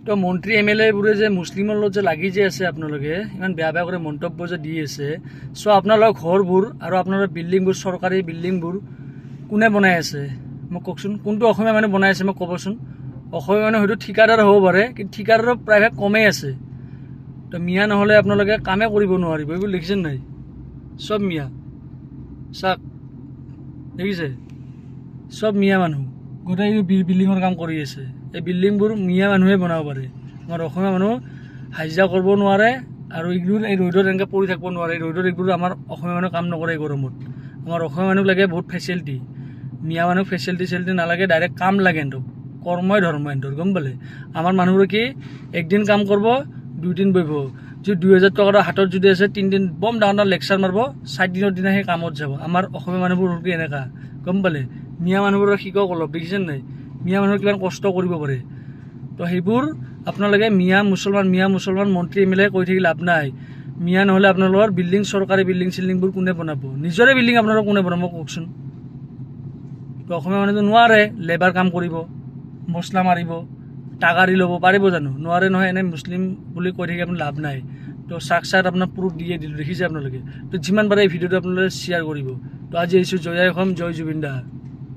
তো মন্ত্ৰী M L এবোৰে যে মুছলিমৰ লগত যে লাগি যে আছে আপোনালোকে ইমান বেয়া বেয়া কৰি মন্তব্য যে দি আছে চ' আপোনালোকৰ ঘৰবোৰ আৰু আপোনালোকৰ বিল্ডিংবোৰ চৰকাৰী বিল্ডিংবোৰ কোনে বনাই আছে মোক কওকচোন কোনটো অসমীয়া মানুহ বনাই আছে মোক ক'বচোন অসমীয়া মানুহ হয়তো ঠিকাদাৰ হ'ব পাৰে কিন্তু ঠিকাদাৰৰ প্ৰায়ভাগ কমেই আছে তো মিয়া নহ'লে আপোনালোকে কামে কৰিব নোৱাৰিব এইবোৰ দেখিছে নাই চব মিয়া চাওক দেখিছে চব মিয়া মানুহ গোটেই বিল্ডিঙৰ কাম কৰি আছে এই বিল্ডিংবোৰ মিয়া মানুহে বনাব পাৰে আমাৰ অসমীয়া মানুহ হাজিৰা কৰিব নোৱাৰে আৰু এইবোৰ এই ৰ'দত এনেকৈ পৰি থাকিব নোৱাৰে এই ৰ'দত এইবোৰ আমাৰ অসমীয়া মানুহ কাম নকৰে এই গৰমত আমাৰ অসমীয়া মানুহ লাগে বহুত ফেচিলিটি মিয়া মানুহ ফেচিলিটি নালাগে ডাইৰেক্ট কাম লাগে এন্তক কৰ্মই ধৰ্ম এন্তৰ গম পালে আমাৰ মানুহবোৰে কি একদিন কাম কৰিব 2 দিন বহিব যদি 2000 টকাৰ হাতত যদি আছে 3 দিন বম ডাঙৰ লেকচাৰ মাৰিব 4 দিনৰ দিনা সেই কামত যাব আমাৰ অসমীয়া মানুহবোৰ কি এনেকা গম পালে মিয়া মানুহবোৰৰ শিকক অলপ দেখিছেনে নাই মিয়া মানুহৰ কিমান কষ্ট কৰিব পাৰে তো সেইবোৰ আপোনালোকে মিয়া মুছলমান মন্ত্ৰী এম এল এ কৈ থাকি লাভ নাই মিয়া নহ'লে আপোনালোকৰ বিল্ডিং চৰকাৰী বিল্ডিং চিল্ডিংবোৰ কোনে বনাব নিজৰে বিল্ডিং আপোনালোকৰ কোনে বনাব কওকচোন তো অসমীয়া মানুহটো নোৱাৰে লেবাৰ কাম কৰিব মছলা মাৰিব টাগাৰি ল'ব পাৰিব জানো নোৱাৰে নহয় এনে মুছলিম বুলি কৈ থাকি আপোনাৰ লাভ নাই তো চাক আপোনাৰ প্ৰুফ দিয়ে দিলোঁ দেখিছে আপোনালোকে তো যিমান পাৰে এই ভিডিঅ'টো আপোনালোকে শ্বেয়াৰ কৰিব তো আজি আহিছোঁ জয় অসম জয় জুবিন দা।